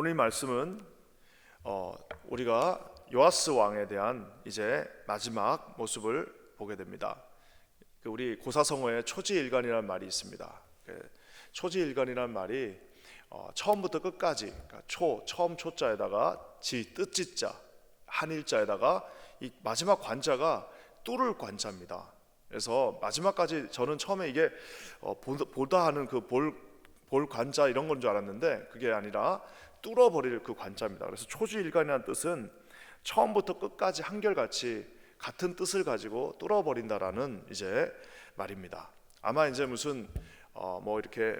오늘 이 말씀은 우리가 요아스 왕에 대한 이제 마지막 모습을 보게 됩니다. 우리 고사성어에 초지일관이라는 말이 있습니다. 초지일관이라는 말이 처음부터 끝까지, 그러니까 처음 초자에다가 뜻지자 한일자에다가 이 마지막 관자가 뚫을 관자입니다. 그래서 마지막까지 저는 처음에 이게 보다 하는 그 볼 관자 이런 건 줄 알았는데 그게 아니라 뚫어버릴 그 관자입니다. 그래서 초지일관이라는 뜻은 처음부터 끝까지 한결같이 같은 뜻을 가지고 뚫어버린다라는 이제 말입니다. 아마 이제 무슨 이렇게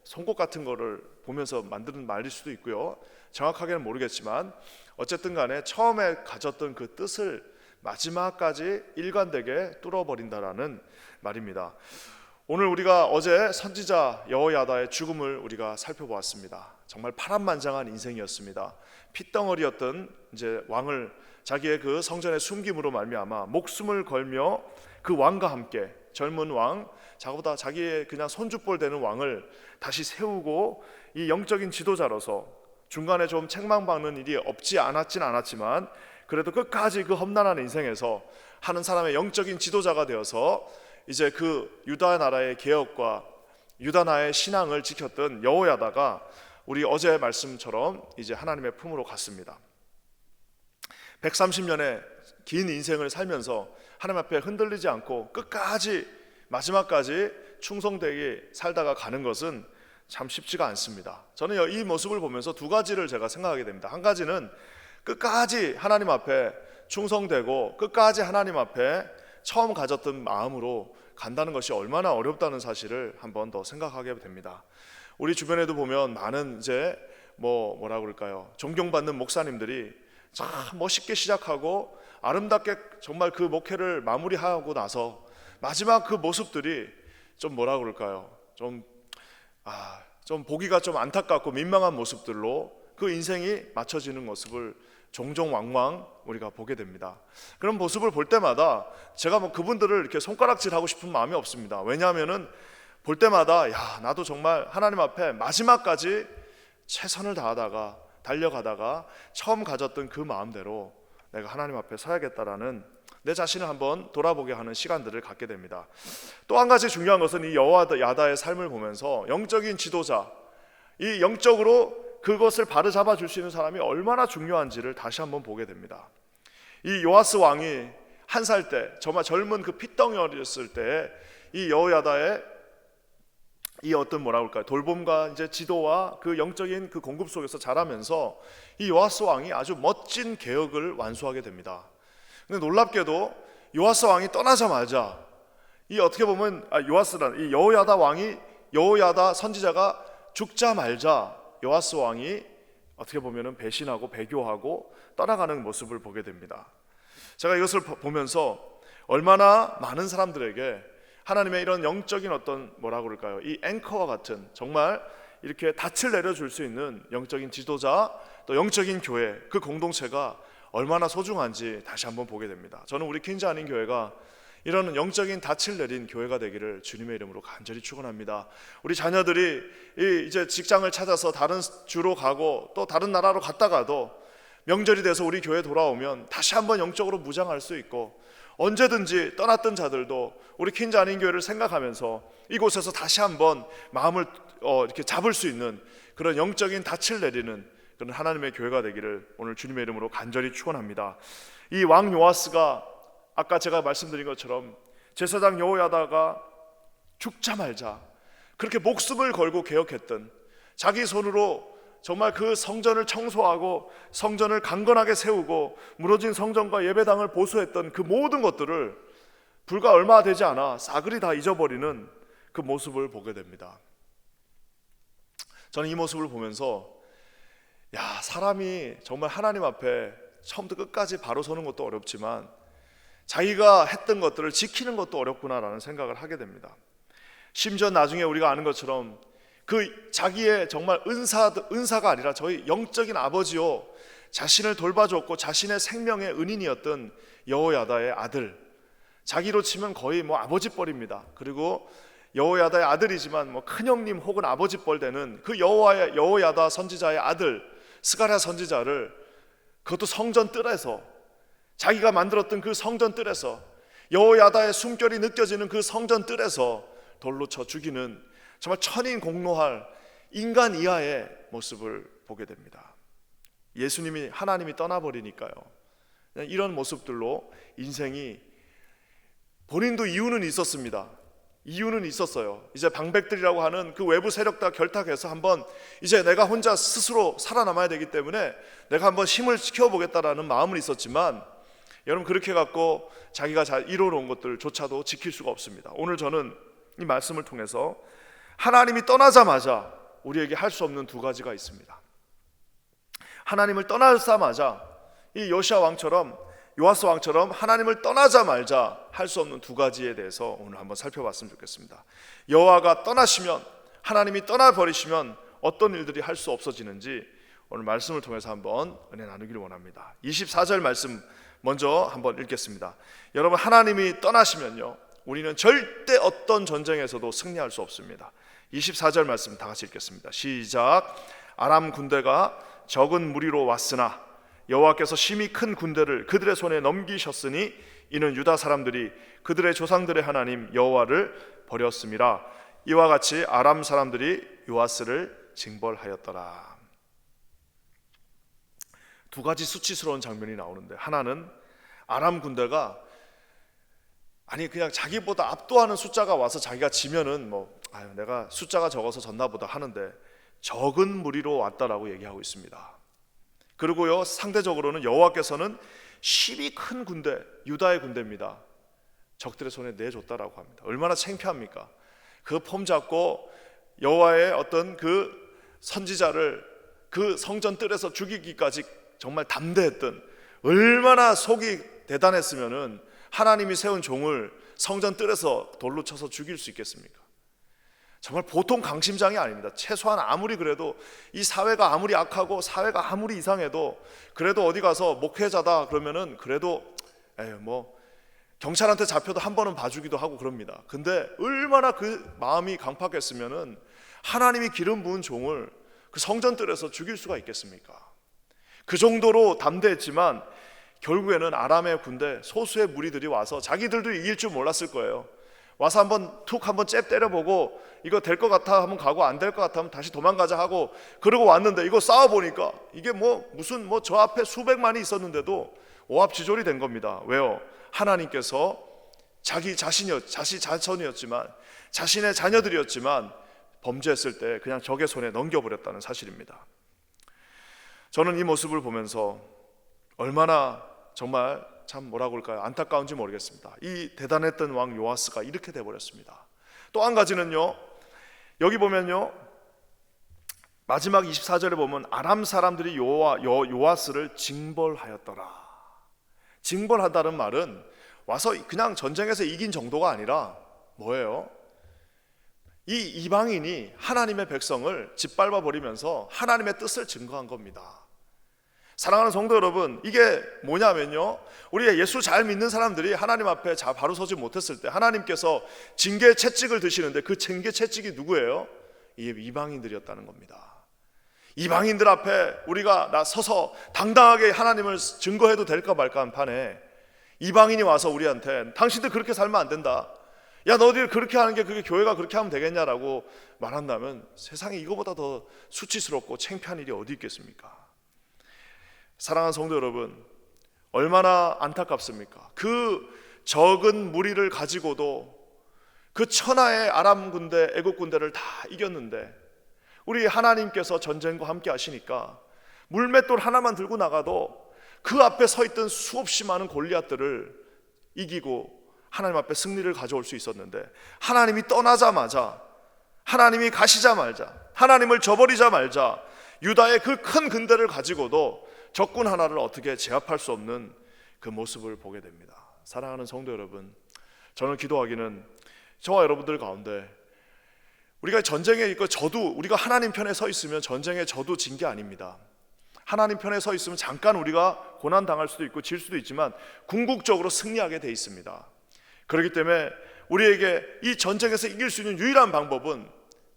송곳 같은 거를 보면서 만드는 말일 수도 있고요. 정확하게는 모르겠지만 어쨌든 간에 처음에 가졌던 그 뜻을 마지막까지 일관되게 뚫어버린다라는 말입니다. 오늘 우리가 어제 선지자 여호야다의 죽음을 우리가 살펴보았습니다. 정말 파란만장한 인생이었습니다. 핏덩어리였던 이제 왕을 자기의 그 성전의 숨김으로 말미암아 목숨을 걸며 그 왕과 함께 젊은 왕, 자기보다 자기의 그냥 손주볼 되는 왕을 다시 세우고 이 영적인 지도자로서 중간에 좀 책망받는 일이 없지 않았진 않았지만 그래도 끝까지 그 험난한 인생에서 하는 사람의 영적인 지도자가 되어서 이제 그 유다 나라의 개혁과 유다 나라의 신앙을 지켰던 여호야다가 우리 어제 말씀처럼 이제 하나님의 품으로 갔습니다. 130년의 긴 인생을 살면서 하나님 앞에 흔들리지 않고 끝까지 마지막까지 충성되게 살다가 가는 것은 참 쉽지가 않습니다. 저는 이 모습을 보면서 두 가지를 제가 생각하게 됩니다. 한 가지는 끝까지 하나님 앞에 충성되고 끝까지 하나님 앞에 처음 가졌던 마음으로 간다는 것이 얼마나 어렵다는 사실을 한번 더 생각하게 됩니다. 우리 주변에도 보면 많은 이제 뭐라 그럴까요? 존경받는 목사님들이 참 멋있게 시작하고 아름답게 정말 그 목회를 마무리하고 나서 마지막 그 모습들이 좀 뭐라 그럴까요? 좀 보기가 좀 안타깝고 민망한 모습들로 그 인생이 맞춰지는 모습을 종종 왕왕 우리가 보게 됩니다. 그런 모습을 볼 때마다 제가 그분들을 이렇게 손가락질하고 싶은 마음이 없습니다. 왜냐하면은 볼 때마다 나도 정말 하나님 앞에 마지막까지 최선을 다하다가 달려가다가 처음 가졌던 그 마음대로 내가 하나님 앞에 서야겠다라는 내 자신을 한번 돌아보게 하는 시간들을 갖게 됩니다. 또 한 가지 중요한 것은 이 여호야다의 삶을 보면서 영적인 지도자, 이 영적으로 그것을 바로잡아 줄 수 있는 사람이 얼마나 중요한지를 다시 한번 보게 됩니다. 이 요아스 왕이 한 살 때 정말 젊은 그 핏덩어리였을 때 이 여호야다의 이 어떤 돌봄과 이제 지도와 그 영적인 그 공급 속에서 자라면서 이 요아스 왕이 아주 멋진 개혁을 완수하게 됩니다. 근데 놀랍게도 요아스 왕이 떠나자마자 이 어떻게 보면 이 여호야다 선지자가 죽자마자 요아스 왕이 어떻게 보면은 배신하고 배교하고 떠나가는 모습을 보게 됩니다. 제가 이것을 보면서 얼마나 많은 사람들에게 하나님의 이런 영적인 어떤 이 앵커와 같은 정말 이렇게 닻을 내려줄 수 있는 영적인 지도자 또 영적인 교회 그 공동체가 얼마나 소중한지 다시 한번 보게 됩니다. 저는 우리 퀸즈 아닌 교회가 이런 영적인 닻을 내린 교회가 되기를 주님의 이름으로 간절히 축원합니다. 우리 자녀들이 이제 직장을 찾아서 다른 주로 가고 또 다른 나라로 갔다가도 명절이 돼서 우리 교회에 돌아오면 다시 한번 영적으로 무장할 수 있고 언제든지 떠났던 자들도 우리 퀸즈 아닌 교회를 생각하면서 이곳에서 다시 한번 마음을 이렇게 잡을 수 있는 그런 영적인 닻을 내리는 그런 하나님의 교회가 되기를 오늘 주님의 이름으로 간절히 축원합니다. 이 왕 요아스가 아까 제가 말씀드린 것처럼 제사장 여호야다가 죽자 말자 그렇게 목숨을 걸고 개혁했던 자기 손으로 정말 그 성전을 청소하고 성전을 강건하게 세우고 무너진 성전과 예배당을 보수했던 그 모든 것들을 불과 얼마 되지 않아 싸그리 다 잊어버리는 그 모습을 보게 됩니다. 저는 이 모습을 보면서 사람이 정말 하나님 앞에 처음부터 끝까지 바로 서는 것도 어렵지만 자기가 했던 것들을 지키는 것도 어렵구나라는 생각을 하게 됩니다. 심지어 나중에 우리가 아는 것처럼 그 자기의 정말 은사가 아니라 저희 영적인 아버지요 자신을 돌봐줬고 자신의 생명의 은인이었던 여호야다의 아들, 자기로 치면 거의 아버지 뻘입니다. 그리고 여호야다의 아들이지만 큰형님 혹은 아버지 뻘 되는 그 여호야다 선지자의 아들, 스가랴 선지자를 그것도 성전 뜰에서 자기가 만들었던 그 성전 뜰에서 여호야다의 숨결이 느껴지는 그 성전 뜰에서 돌로 쳐 죽이는 정말 천인공노할 인간 이하의 모습을 보게 됩니다. 예수님이 하나님이 떠나버리니까요. 이런 모습들로 인생이 본인도 이유는 있었습니다. 이유는 있었어요. 이제 방백들이라고 하는 그 외부 세력과 결탁해서 한번 이제 내가 혼자 스스로 살아남아야 되기 때문에 내가 한번 힘을 키워보겠다라는 마음은 있었지만 여러분 그렇게 갖고 자기가 잘 이뤄놓은 것들조차도 지킬 수가 없습니다. 오늘 저는 이 말씀을 통해서 하나님이 떠나자마자 우리에게 할 수 없는 두 가지가 있습니다. 하나님을 떠나자마자 이 요시야 왕처럼 요아스 왕처럼 하나님을 떠나자 말자 할 수 없는 두 가지에 대해서 오늘 한번 살펴봤으면 좋겠습니다. 여호와가 떠나시면, 하나님이 떠나버리시면 어떤 일들이 할 수 없어지는지 오늘 말씀을 통해서 한번 은혜 나누기를 원합니다. 24절 말씀 먼저 한번 읽겠습니다. 여러분, 하나님이 떠나시면요, 우리는 절대 어떤 전쟁에서도 승리할 수 없습니다. 24절 말씀 다 같이 읽겠습니다. 시작. 아람 군대가 적은 무리로 왔으나 여호와께서 심히 큰 군대를 그들의 손에 넘기셨으니 이는 유다 사람들이 그들의 조상들의 하나님 여호와를 버렸음이라. 이와 같이 아람 사람들이 요아스를 징벌하였더라. 두 가지 수치스러운 장면이 나오는데, 하나는 아람 군대가 그냥 자기보다 압도하는 숫자가 와서 자기가 지면은 내가 숫자가 적어서 졌나 보다 하는데 적은 무리로 왔다라고 얘기하고 있습니다. 그리고요, 상대적으로는 여호와께서는 심히 큰 군대, 유다의 군대입니다, 적들의 손에 내줬다라고 합니다. 얼마나 창피합니까? 그 폼 잡고 여호와의 어떤 그 선지자를 그 성전 뜰에서 죽이기까지 정말 담대했던, 얼마나 속이 대단했으면은 하나님이 세운 종을 성전 뜰에서 돌로 쳐서 죽일 수 있겠습니까? 정말 보통 강심장이 아닙니다. 최소한 아무리 그래도 이 사회가 아무리 악하고 사회가 아무리 이상해도 그래도 어디 가서 목회자다 그러면은 그래도 경찰한테 잡혀도 한 번은 봐주기도 하고 그럽니다. 근데 얼마나 그 마음이 강팍했으면은 하나님이 기름 부은 종을 그 성전뜰에서 죽일 수가 있겠습니까? 그 정도로 담대했지만 결국에는 아람의 군대 소수의 무리들이 와서 자기들도 이길 줄 몰랐을 거예요. 와서 한번 툭 한번 잽 때려보고 이거 될 것 같아 하면 가고 안 될 것 같아 하면 다시 도망가자 하고 그러고 왔는데 이거 싸워보니까 이게 무슨 저 앞에 수백만이 있었는데도 오합지졸이 된 겁니다. 왜요? 하나님께서 자기 자손이었지만 자신의 자녀들이었지만 범죄했을 때 그냥 적의 손에 넘겨버렸다는 사실입니다. 저는 이 모습을 보면서 얼마나 정말 안타까운지 모르겠습니다. 이 대단했던 왕 요아스가 이렇게 돼버렸습니다. 또 한 가지는요, 여기 보면요, 마지막 24절에 보면 아람 사람들이 요아스를 징벌하였더라. 징벌하다는 말은 와서 그냥 전쟁에서 이긴 정도가 아니라 뭐예요? 이 이방인이 하나님의 백성을 짓밟아 버리면서 하나님의 뜻을 증거한 겁니다. 사랑하는 성도 여러분, 이게 뭐냐면요, 우리가 예수 잘 믿는 사람들이 하나님 앞에 바로 서지 못했을 때 하나님께서 징계 채찍을 드시는데 그 징계 채찍이 누구예요? 이방인들이었다는 겁니다. 이방인들 앞에 우리가 서서 당당하게 하나님을 증거해도 될까 말까 한 판에 이방인이 와서 우리한테 당신들 그렇게 살면 안 된다, 야 너희들 그렇게 하는 게 그게 교회가 그렇게 하면 되겠냐라고 말한다면 세상에 이거보다 더 수치스럽고 창피한 일이 어디 있겠습니까? 사랑하는 성도 여러분, 얼마나 안타깝습니까? 그 적은 무리를 가지고도 그 천하의 아람 군대, 애국 군대를 다 이겼는데 우리 하나님께서 전쟁과 함께 하시니까 물맷돌 하나만 들고 나가도 그 앞에 서 있던 수없이 많은 골리앗들을 이기고 하나님 앞에 승리를 가져올 수 있었는데, 하나님이 떠나자마자, 하나님이 가시자마자, 하나님을 저버리자 말자 유다의 그 큰 군대를 가지고도 적군 하나를 어떻게 제압할 수 없는 그 모습을 보게 됩니다. 사랑하는 성도 여러분, 저는 기도하기는 저와 여러분들 가운데 우리가 전쟁에 있고 우리가 하나님 편에 서 있으면 전쟁에 져도 진 게 아닙니다. 하나님 편에 서 있으면 잠깐 우리가 고난 당할 수도 있고 질 수도 있지만 궁극적으로 승리하게 돼 있습니다. 그렇기 때문에 우리에게 이 전쟁에서 이길 수 있는 유일한 방법은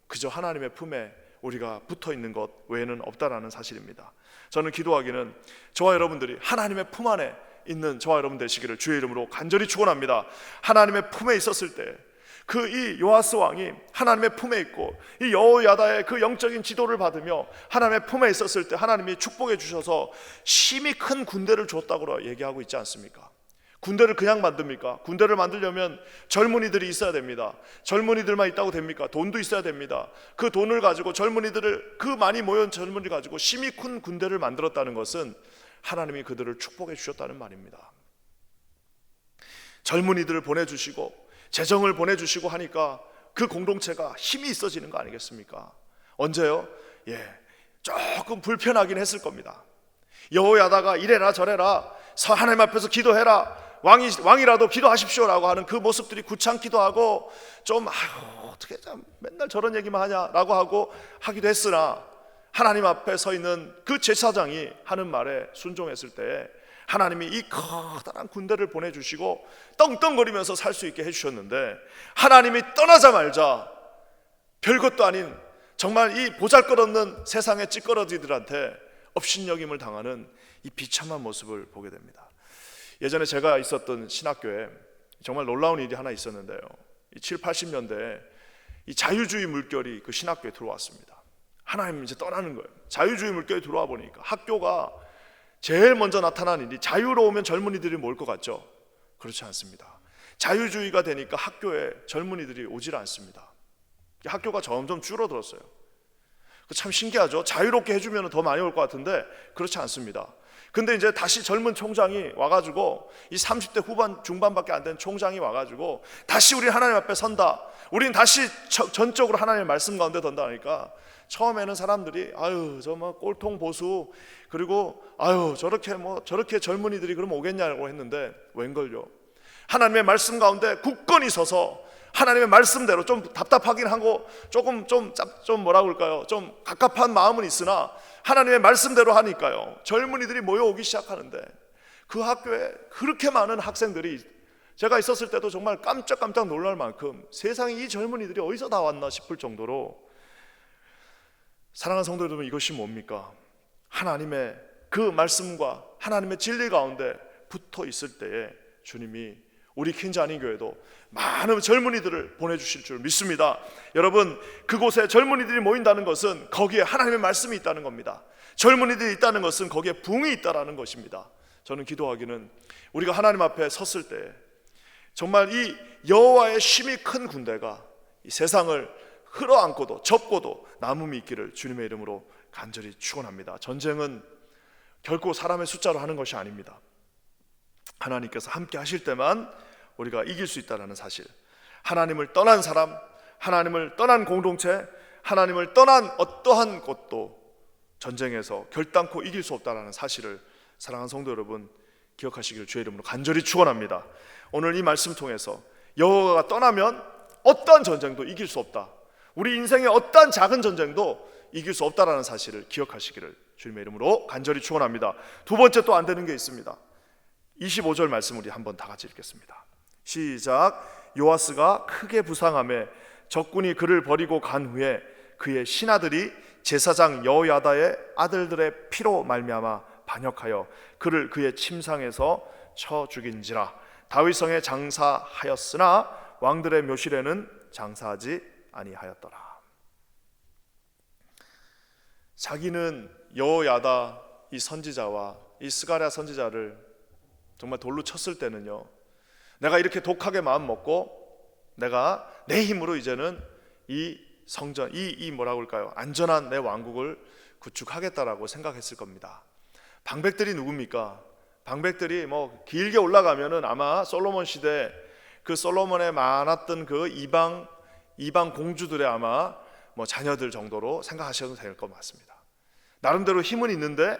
그저 하나님의 품에 우리가 붙어 있는 것 외에는 없다라는 사실입니다. 저는 기도하기는 저와 여러분들이 하나님의 품 안에 있는 저와 여러분 되시기를 주의 이름으로 간절히 축원합니다. 하나님의 품에 있었을 때 그 이 요아스 왕이 하나님의 품에 있고 이 여호야다의 그 영적인 지도를 받으며 하나님의 품에 있었을 때 하나님이 축복해 주셔서 심히 큰 군대를 줬다고 얘기하고 있지 않습니까? 군대를 그냥 만듭니까? 군대를 만들려면 젊은이들이 있어야 됩니다. 젊은이들만 있다고 됩니까? 돈도 있어야 됩니다. 그 돈을 가지고 젊은이들을, 그 많이 모인 젊은이를 가지고 심히 큰 군대를 만들었다는 것은 하나님이 그들을 축복해 주셨다는 말입니다. 젊은이들을 보내주시고 재정을 보내주시고 하니까 그 공동체가 힘이 있어지는 거 아니겠습니까? 언제요? 조금 불편하긴 했을 겁니다. 여호야다가 이래라 저래라 하나님 앞에서 기도해라, 왕이라도 기도하십시오라고 하는 그 모습들이 구창기도 하고 좀 어떻게 맨날 저런 얘기만 하냐라고 하고 하기도 했으나 하나님 앞에 서 있는 그 제사장이 하는 말에 순종했을 때 하나님이 이 커다란 군대를 보내주시고 떵떵거리면서 살 수 있게 해주셨는데, 하나님이 떠나자마자 별것도 아닌 정말 이 보잘것없는 세상의 찌꺼러지들한테 업신여김을 당하는 이 비참한 모습을 보게 됩니다. 예전에 제가 있었던 신학교에 정말 놀라운 일이 하나 있었는데요, 이 7, 80년대에 이 자유주의 물결이 그 신학교에 들어왔습니다. 하나님 이제 떠나는 거예요. 자유주의 물결이 들어와 보니까 학교가 제일 먼저 나타난 일이, 자유로우면 젊은이들이 모일 것 같죠? 그렇지 않습니다. 자유주의가 되니까 학교에 젊은이들이 오질 않습니다. 학교가 점점 줄어들었어요. 참 신기하죠? 자유롭게 해주면 더 많이 올 것 같은데 그렇지 않습니다. 근데 이제 다시 젊은 총장이 와가지고, 이 30대 후반 중반밖에 안 된 총장이 와가지고 다시 우리 하나님 앞에 선다, 우린 다시 전적으로 하나님의 말씀 가운데 던다 하니까 처음에는 사람들이 저 뭐 꼴통 보수, 그리고 저렇게 젊은이들이 그럼 오겠냐고 했는데 웬걸요? 하나님의 말씀 가운데 굳건히 서서 하나님의 말씀대로, 좀 답답하긴 하고 조금 좀 뭐라 그럴까요? 좀 갑갑한 마음은 있으나 하나님의 말씀대로 하니까요, 젊은이들이 모여오기 시작하는데 그 학교에 그렇게 많은 학생들이, 제가 있었을 때도 정말 깜짝깜짝 놀랄 만큼 세상에 이 젊은이들이 어디서 다 왔나 싶을 정도로, 사랑하는 성도 여러분, 이것이 뭡니까? 하나님의 그 말씀과 하나님의 진리 가운데 붙어 있을 때에 주님이 우리 퀸자니 교회도 많은 젊은이들을 보내주실 줄 믿습니다. 여러분, 그곳에 젊은이들이 모인다는 것은 거기에 하나님의 말씀이 있다는 겁니다. 젊은이들이 있다는 것은 거기에 부흥이 있다는 것입니다. 저는 기도하기는 우리가 하나님 앞에 섰을 때 정말 이 여호와의 힘이 큰 군대가 이 세상을 흘러안고도 접고도 남음이 있기를 주님의 이름으로 간절히 축원합니다. 전쟁은 결코 사람의 숫자로 하는 것이 아닙니다. 하나님께서 함께 하실 때만 우리가 이길 수 있다는 사실, 하나님을 떠난 사람, 하나님을 떠난 공동체, 하나님을 떠난 어떠한 것도 전쟁에서 결단코 이길 수 없다는 사실을 사랑하는 성도 여러분 기억하시기를 주의 이름으로 간절히 축원합니다. 오늘 이 말씀 통해서 여호와가 떠나면 어떠한 전쟁도 이길 수 없다, 우리 인생의 어떠한 작은 전쟁도 이길 수 없다는 사실을 기억하시기를 주님의 이름으로 간절히 축원합니다. 두 번째 또 안 되는 게 있습니다. 25절 말씀 우리 한번 다 같이 읽겠습니다. 시작. 요아스가 크게 부상하며 적군이 그를 버리고 간 후에 그의 신하들이 제사장 여호야다의 아들들의 피로 말미암아 반역하여 그를 그의 침상에서 쳐 죽인지라. 다윗성에 장사하였으나 왕들의 묘실에는 장사하지 아니하였더라. 자기는 여호야다 이 선지자와 이 스가랴 선지자를 정말 돌로 쳤을 때는요, 내가 이렇게 독하게 마음 먹고 내가 내 힘으로 이제는 이 성전, 이 뭐라고 할까요? 안전한 내 왕국을 구축하겠다라고 생각했을 겁니다. 방백들이 누굽니까? 방백들이 뭐 길게 올라가면은 아마 솔로몬 시대 그 솔로몬에 많았던 그 이방 공주들의 아마 뭐 자녀들 정도로 생각하셔도 될 것 같습니다. 나름대로 힘은 있는데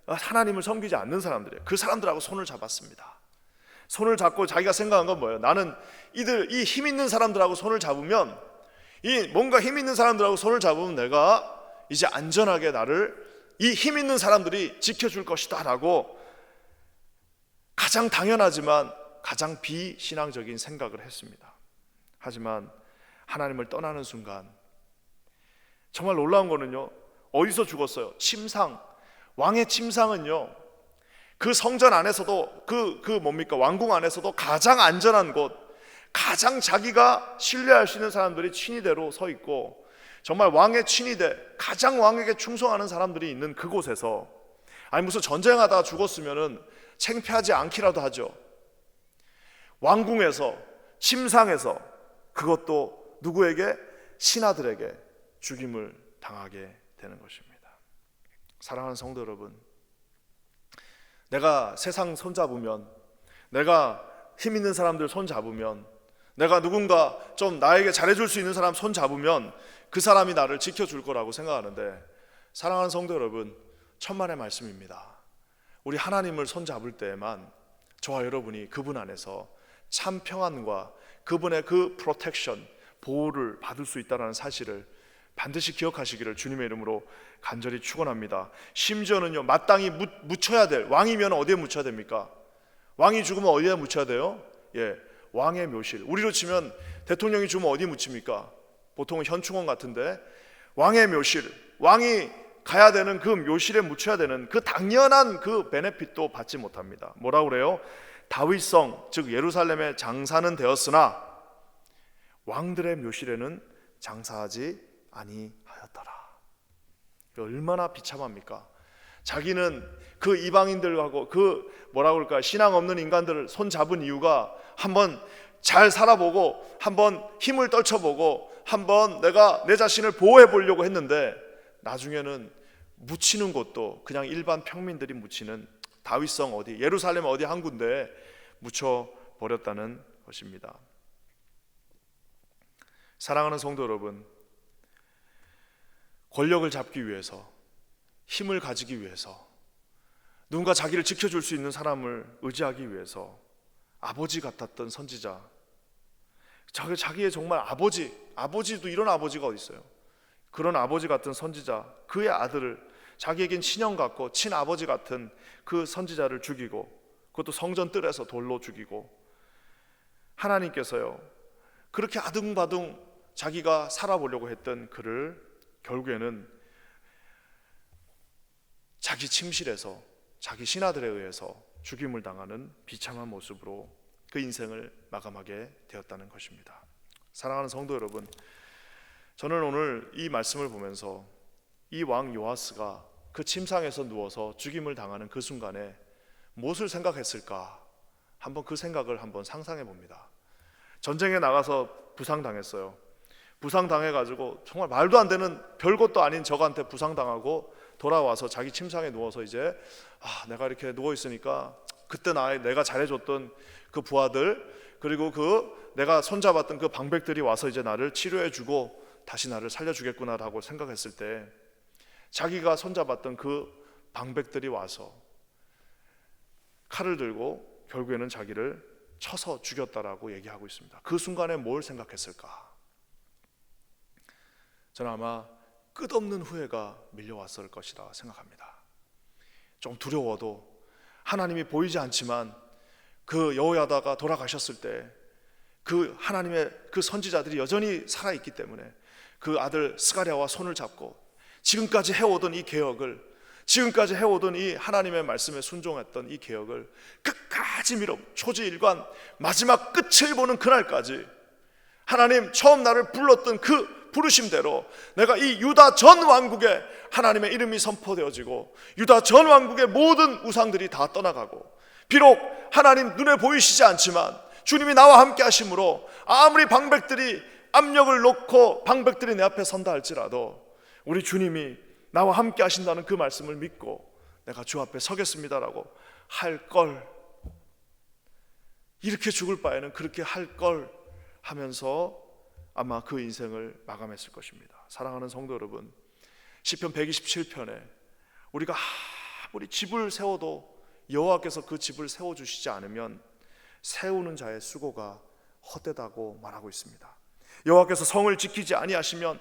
하나님을 섬기지 않는 사람들이에요. 그 사람들하고 손을 잡았습니다. 손을 잡고 자기가 생각한 건 뭐예요? 나는 이 힘 있는 사람들하고 손을 잡으면, 이 뭔가 힘 있는 사람들하고 손을 잡으면 내가 이제 안전하게 나를 이 힘 있는 사람들이 지켜줄 것이다 라고 가장 당연하지만 가장 비신앙적인 생각을 했습니다. 하지만 하나님을 떠나는 순간 정말 놀라운 거는요, 어디서 죽었어요? 침상. 왕의 침상은요, 그 성전 안에서도 왕궁 안에서도 가장 안전한 곳, 가장 자기가 신뢰할 수 있는 사람들이 친위대로 서 있고, 정말 왕의 친위대, 가장 왕에게 충성하는 사람들이 있는 그곳에서, 아니 무슨 전쟁하다가 죽었으면은 창피하지 않기라도 하죠. 왕궁에서, 침상에서, 그것도 누구에게? 신하들에게 죽임을 당하게 되는 것입니다. 사랑하는 성도 여러분, 내가 세상 손잡으면, 내가 힘 있는 사람들 손잡으면, 내가 누군가 좀 나에게 잘해줄 수 있는 사람 손잡으면 그 사람이 나를 지켜줄 거라고 생각하는데, 사랑하는 성도 여러분, 천만의 말씀입니다. 우리 하나님을 손잡을 때에만 저와 여러분이 그분 안에서 참 평안과 그분의 그 프로텍션, 보호를 받을 수 있다는 사실을 반드시 기억하시기를 주님의 이름으로 간절히 축원합니다. 심지어는요, 마땅히 묻혀야 될, 왕이면 어디에 묻혀야 됩니까? 왕이 죽으면 어디에 묻혀야 돼요? 왕의 묘실. 우리로 치면 대통령이 죽으면 어디 묻힙니까? 보통은 현충원 같은데, 왕의 묘실, 왕이 가야 되는 그 묘실에 묻혀야 되는 그 당연한 그 베네핏도 받지 못합니다. 뭐라고 그래요? 다윗성, 즉 예루살렘에 장사는 되었으나 왕들의 묘실에는 장사하지 아니하였더라. 얼마나 비참합니까? 자기는 그 이방인들하고 신앙 없는 인간들을 손잡은 이유가 한번 잘 살아보고, 한번 힘을 떨쳐보고, 한번 내가 내 자신을 보호해 보려고 했는데, 나중에는 묻히는 곳도 그냥 일반 평민들이 묻히는 다윗성 어디, 예루살렘 어디 한 군데에 묻혀 버렸다는 것입니다. 사랑하는 성도 여러분, 권력을 잡기 위해서, 힘을 가지기 위해서, 누군가 자기를 지켜줄 수 있는 사람을 의지하기 위해서 아버지 같았던 선지자, 자기의 정말 아버지도 이런 아버지가 어디 있어요? 그런 아버지 같은 선지자, 그의 아들을, 자기에겐 친형 같고 친아버지 같은 그 선지자를 죽이고, 그것도 성전 뜰에서 돌로 죽이고, 하나님께서요, 그렇게 아둥바둥 자기가 살아보려고 했던 그를 결국에는 자기 침실에서, 자기 신하들에 의해서 죽임을 당하는 비참한 모습으로 그 인생을 마감하게 되었다는 것입니다. 사랑하는 성도 여러분, 저는 오늘 이 말씀을 보면서 이 왕 요아스가 그 침상에서 누워서 죽임을 당하는 그 순간에 무엇을 생각했을까? 한번 그 생각을 한번 상상해 봅니다. 전쟁에 나가서 부상당했어요. 부상당해가지고 정말 말도 안 되는 별것도 아닌 적한테 부상당하고 돌아와서 자기 침상에 누워서 이제 내가 이렇게 누워있으니까 그때 내가 잘해줬던 그 부하들, 그리고 내가 손잡았던 그 방백들이 와서 이제 나를 치료해주고 다시 나를 살려주겠구나라고 생각했을 때, 자기가 손잡았던 그 방백들이 와서 칼을 들고 결국에는 자기를 쳐서 죽였다라고 얘기하고 있습니다. 그 순간에 뭘 생각했을까? 저는 아마 끝없는 후회가 밀려왔을 것이라 생각합니다. 좀 두려워도, 하나님이 보이지 않지만 그 여호야다가 돌아가셨을 때 그 하나님의 그 선지자들이 여전히 살아있기 때문에 그 아들 스가랴와 손을 잡고 지금까지 해오던 이 개혁을, 지금까지 해오던 이 하나님의 말씀에 순종했던 이 개혁을 끝까지 초지일관 마지막 끝을 보는 그날까지 하나님 처음 나를 불렀던 그 부르심대로 내가 이 유다 전 왕국에 하나님의 이름이 선포되어지고, 유다 전 왕국의 모든 우상들이 다 떠나가고, 비록 하나님 눈에 보이시지 않지만 주님이 나와 함께 하심으로 아무리 방백들이 압력을 놓고 방백들이 내 앞에 선다 할지라도 우리 주님이 나와 함께 하신다는 그 말씀을 믿고 내가 주 앞에 서겠습니다라고 할 걸, 이렇게 죽을 바에는 그렇게 할 걸 하면서 아마 그 인생을 마감했을 것입니다. 사랑하는 성도 여러분, 시편 127편에 우리가 아무리 집을 세워도 여호와께서 그 집을 세워주시지 않으면 세우는 자의 수고가 헛되다고 말하고 있습니다. 여호와께서 성을 지키지 아니하시면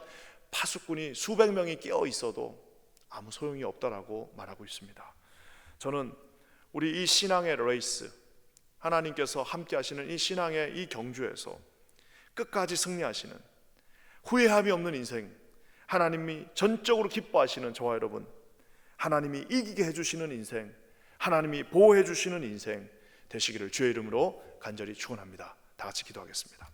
파수꾼이 수백 명이 끼어 있어도 아무 소용이 없다라고 말하고 있습니다. 저는 우리 이 신앙의 레이스, 하나님께서 함께 하시는 이 신앙의 이 경주에서 끝까지 승리하시는, 후회함이 없는 인생, 하나님이 전적으로 기뻐하시는 저와 여러분, 하나님이 이기게 해주시는 인생, 하나님이 보호해 주시는 인생 되시기를 주의 이름으로 간절히 축원합니다. 다 같이 기도하겠습니다.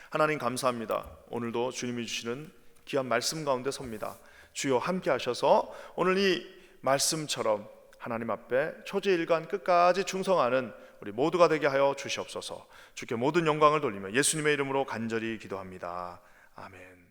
하나님 감사합니다. 오늘도 주님이 주시는 귀한 말씀 가운데 섭니다. 주여 함께 하셔서 오늘 이 말씀처럼 하나님 앞에 초지일관 끝까지 충성하는 우리 모두가 되게 하여 주시옵소서. 주께 모든 영광을 돌리며 예수님의 이름으로 간절히 기도합니다. 아멘.